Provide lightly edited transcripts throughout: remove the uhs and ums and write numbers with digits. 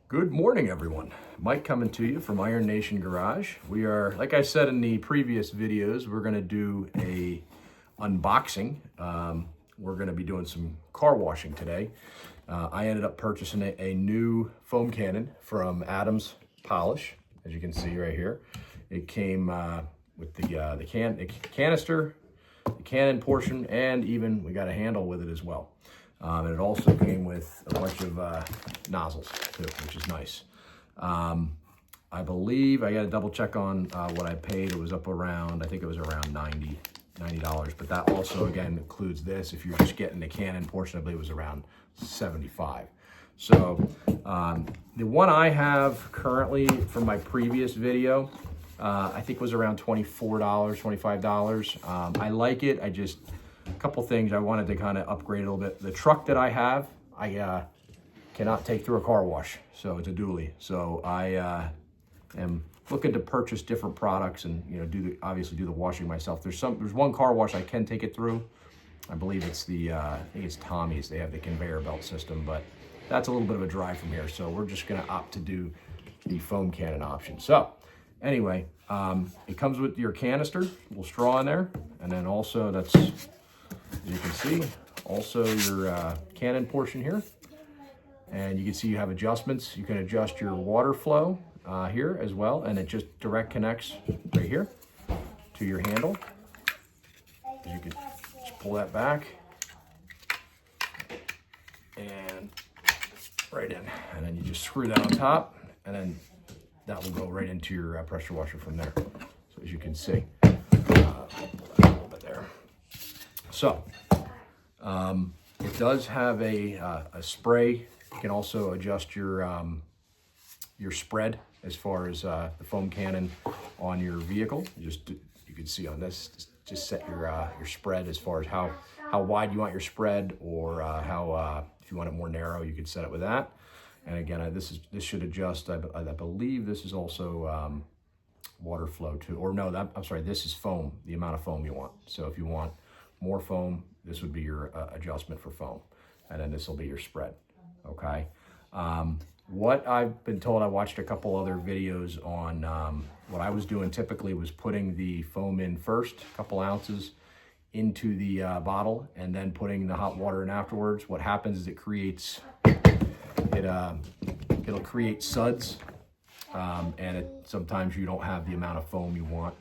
Good morning, everyone. Mike coming to you from Iron Nation Garage. We are, like I said in the previous videos, we're going to do a unboxing. We're going to be doing some car washing today. I ended up purchasing a new foam cannon from Adams Polish, as you can see right here. It came with the canister, the cannon portion, and even we got a handle with it as well. And it also came with a bunch of nozzles too, which is nice. I believe I got to double check on what I paid. It was up around, I think it was around $90, but that also again includes this. If you're just getting the cannon portion, I believe it was around $75. So the one I have currently from my previous video, I think was around $24, $25. I like it. A couple things I wanted to kind of upgrade a little bit. The truck that I have, I cannot take through a car wash, so it's a dually. So I am looking to purchase different products and obviously do the washing myself. There's one car wash I can take it through. I believe it's I think it's Tommy's. They have the conveyor belt system, but that's a little bit of a drive from here. So we're just gonna opt to do the foam cannon option. So anyway, it comes with your canister, a little straw in there, and then also that's, as you can see, also your cannon portion here. And you can see you have adjustments. You can adjust your water flow here as well, and it just direct connects right here to your handle. As you can just pull that back and right in. And then you just screw that on top, and then that will go right into your pressure washer from there. So as you can see, a little bit there. So it does have a spray. You can also adjust your spread as far as the foam cannon on your vehicle. You can see on this, just set your spread as far as how wide you want your spread, or if you want it more narrow, you can set it with that. And again, this should adjust. I believe this is also water flow too, or no, I'm sorry, this is foam, the amount of foam you want. So if you want more foam, this would be your adjustment for foam, and then this will be your spread. Okay. What I've been told, I watched a couple other videos on what I was doing typically was putting the foam in first, a couple ounces into the bottle, and then putting the hot water in afterwards. What happens is it'll create suds, and sometimes you don't have the amount of foam you want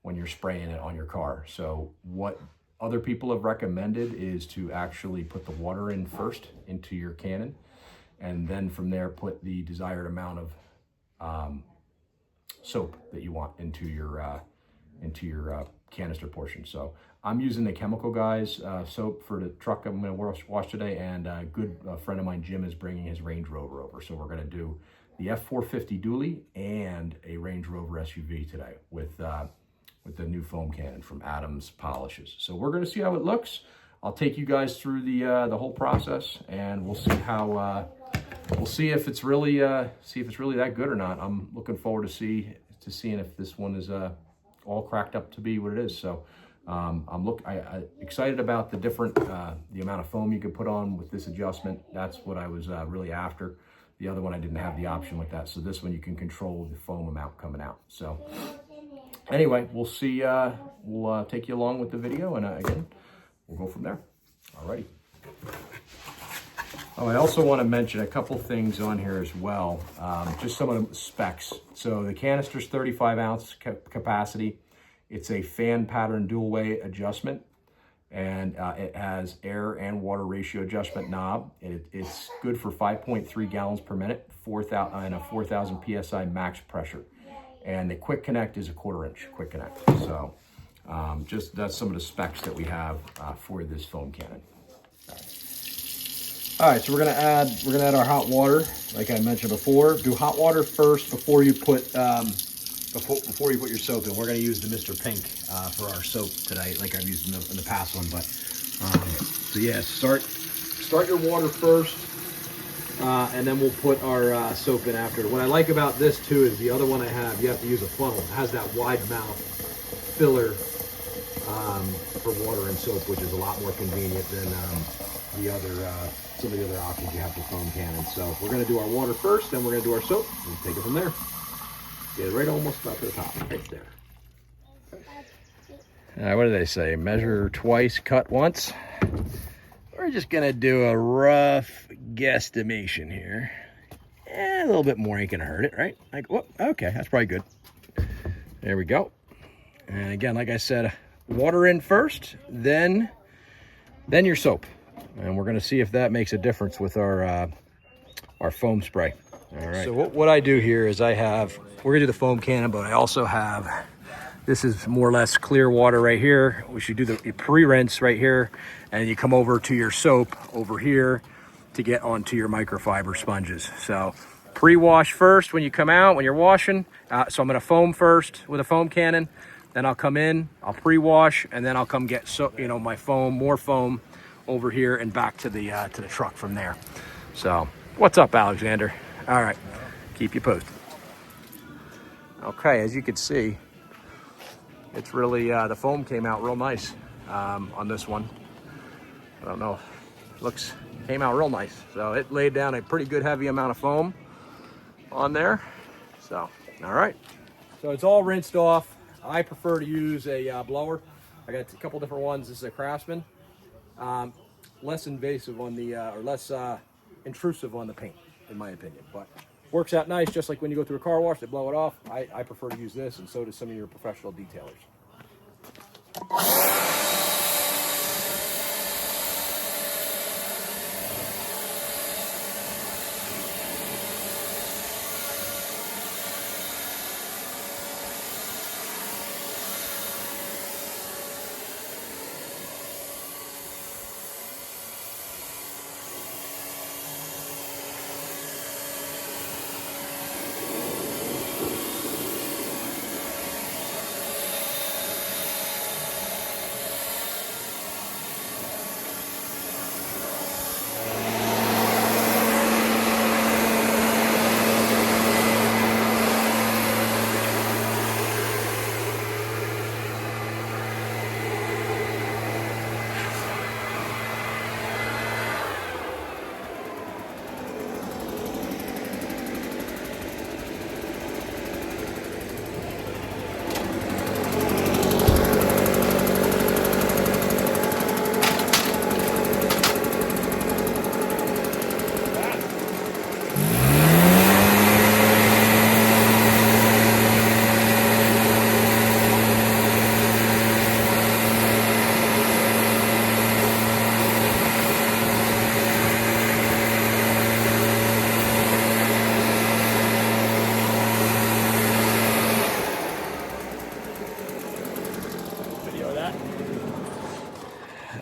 when you're spraying it on your car. So what other people have recommended is to actually put the water in first into your cannon, and then from there put the desired amount of soap that you want into your canister portion. So I'm using the Chemical Guys soap for the truck I'm going to wash today, and a good friend of mine, Jim, is bringing his Range Rover over. So we're going to do the F450 dually and a Range Rover SUV today with the new foam cannon from Adams Polishes. So we're going to see how it looks. I'll take you guys through the whole process, and we'll see how we'll see if it's really that good or not. I'm looking forward to seeing if this one is all cracked up to be what it is. So I'm excited about the different the amount of foam you can put on with this adjustment. That's what I was really after. The other one I didn't have the option with that. So this one you can control the foam amount coming out. So anyway, we'll see. We'll take you along with the video, and again, we'll go from there. Alrighty. Oh, I also want to mention a couple things on here as well. Just some of the specs. So the canister's 35 ounce capacity. It's a fan pattern dual way adjustment, and it has air and water ratio adjustment knob. It's good for 5.3 gallons per minute, 4,000 PSI max pressure. And the quick connect is a 1/4 inch quick connect. So just that's some of the specs that we have for this foam cannon. All right, so we're gonna add our hot water, like I mentioned before. Do hot water first before you put your soap in. We're gonna use the Mr. Pink for our soap today, like I've used in the past one. But so yeah, start your water first, and then we'll put our soap in after. What I like about this too is the other one I have, you have to use a funnel. It has that wide mouth filler for water and soap, which is a lot more convenient than the other some of the other options you have for foam cannons. So we're going to do our water first, then we're going to do our soap, and take it from there. Get it right almost about to the top, right there. What do they say? Measure twice, cut once. We're just going to do a rough guesstimation here. A little bit more ain't going to hurt it, right? Like, whoop, okay, that's probably good. There we go. And again, like I said, water in first, then your soap. And we're going to see if that makes a difference with our foam spray. All right. So what I do here is we're going to do the foam cannon, but I also have, this is more or less clear water right here. We should do the pre-rinse right here, and you come over to your soap over here to get onto your microfiber sponges. So pre-wash first when you come out, when you're washing. So I'm going to foam first with a foam cannon. Then I'll come in, I'll pre-wash, and then I'll come get my foam, more foam over here and back to the truck from there. So what's up, Alexander? All right, keep you posted. Okay, as you can see, it's really the foam came out real nice on this one. I don't know, came out real nice. So it laid down a pretty good heavy amount of foam on there. So all right, so it's all rinsed off. I prefer to use a blower. I got a couple different ones. This is a Craftsman. Less invasive on the, or less intrusive on the paint, in my opinion. But works out nice, just like when you go through a car wash, they blow it off. I prefer to use this, and so do some of your professional detailers.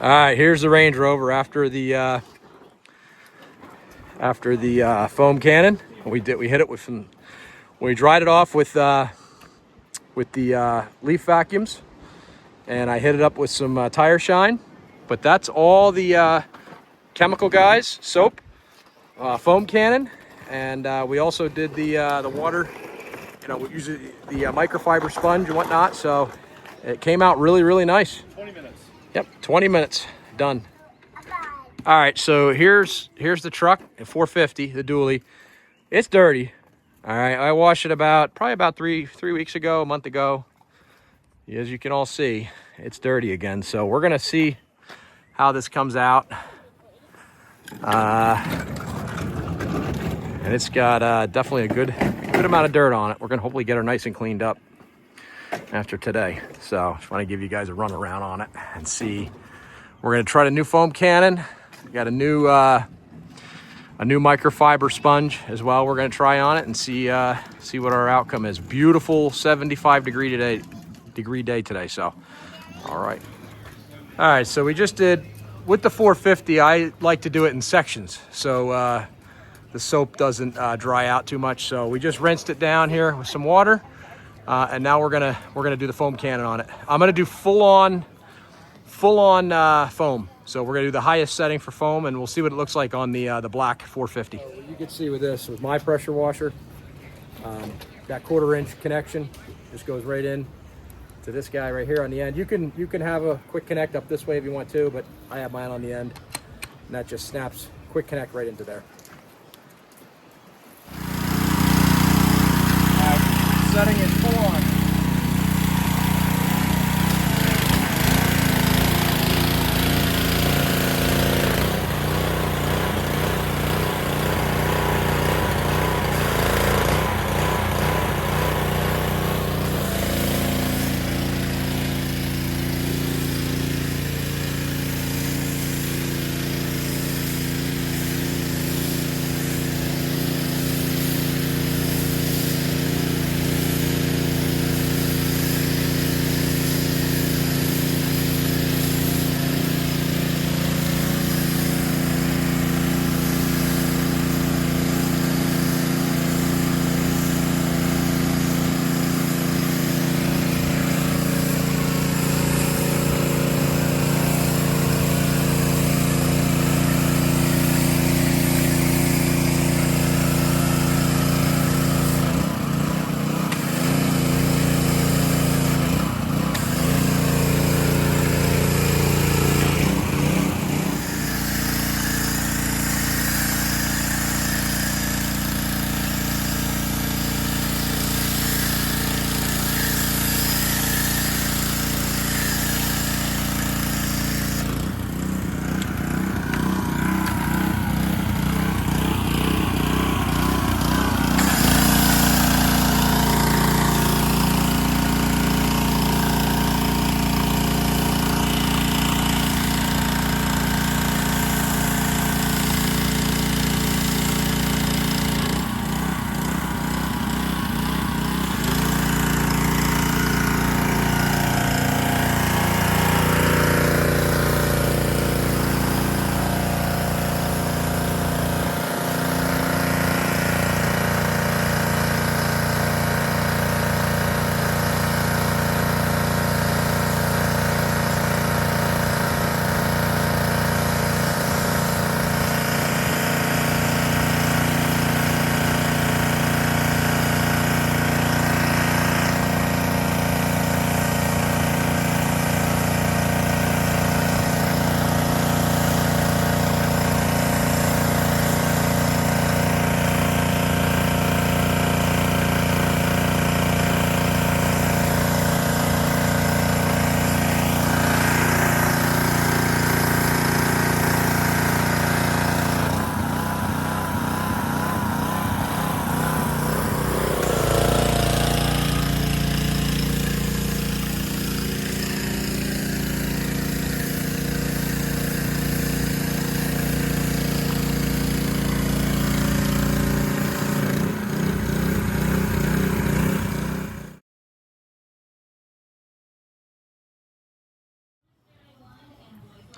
All right, here's the Range Rover after the foam cannon. We hit it with some. We dried it off with the leaf vacuums, and I hit it up with some tire shine. But that's all the chemical guys, soap, foam cannon, and we also did the water. We use the microfiber sponge and whatnot. So it came out really, really nice. 20 minutes. Yep, 20 minutes, done. All right, so here's the truck, a 450, the dually. It's dirty. All right, I washed it probably about three weeks ago, a month ago. As you can all see, it's dirty again. So we're gonna see how this comes out. And it's got definitely a good amount of dirt on it. We're gonna hopefully get her nice and cleaned up after today. So just want to give you guys a run around on it and see. We're going to try the new foam cannon. We got a new microfiber sponge as well. We're going to try on it and see what our outcome is. Beautiful 75 degree day today. So all right, so we just did with the 450. I like to do it in sections so the soap doesn't dry out too much. So we just rinsed it down here with some water. And now we're gonna do the foam cannon on it. I'm gonna do full on foam. So we're gonna do the highest setting for foam, and we'll see what it looks like on the black 450. So you can see with this, with my pressure washer, that 1/4 inch connection just goes right in to this guy right here on the end. You can have a quick connect up this way if you want to, but I have mine on the end. and that just snaps, quick connect right into there. Setting is full on.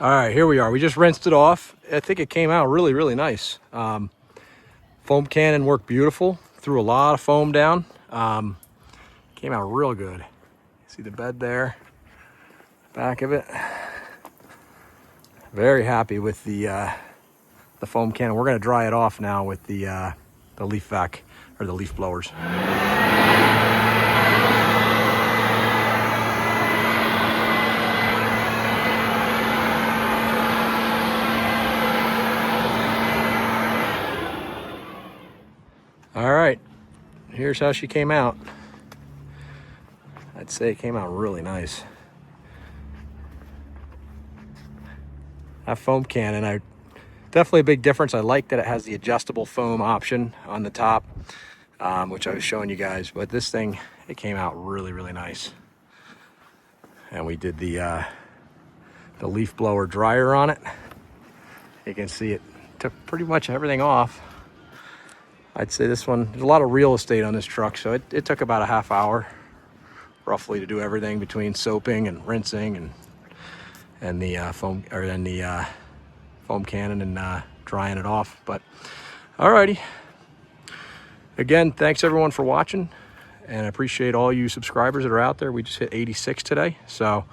All right, here we are. We just rinsed it off. I think it came out really, really nice. Foam cannon worked beautiful. Threw a lot of foam down. Came out real good. See the bed there, back of it. Very happy with the foam cannon. We're gonna dry it off now with the leaf vac, or the leaf blowers. All right, here's how she came out. I'd say it came out really nice. That foam cannon, definitely a big difference. I like that it has the adjustable foam option on the top, which I was showing you guys. But this thing, it came out really, really nice. And we did the leaf blower dryer on it. You can see it took pretty much everything off. I'd say this one, there's a lot of real estate on this truck, so it took about a half hour roughly to do everything between soaping and rinsing and the foam cannon and drying it off. But alrighty, again, thanks everyone for watching, and I appreciate all you subscribers that are out there. We just hit 86 today, so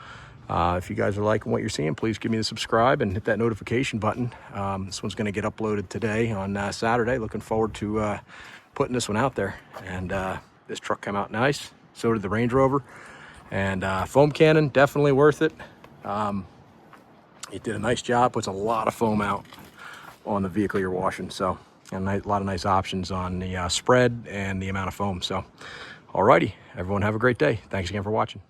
if you guys are liking what you're seeing, please give me the subscribe and hit that notification button. This one's going to get uploaded today on Saturday. Looking forward to putting this one out there. And this truck came out nice. So did the Range Rover. And foam cannon, definitely worth it. It did a nice job. Puts a lot of foam out. on the vehicle you're washing. So, and a lot of nice options on the spread and the amount of foam. So, alrighty, everyone have a great day. Thanks again for watching.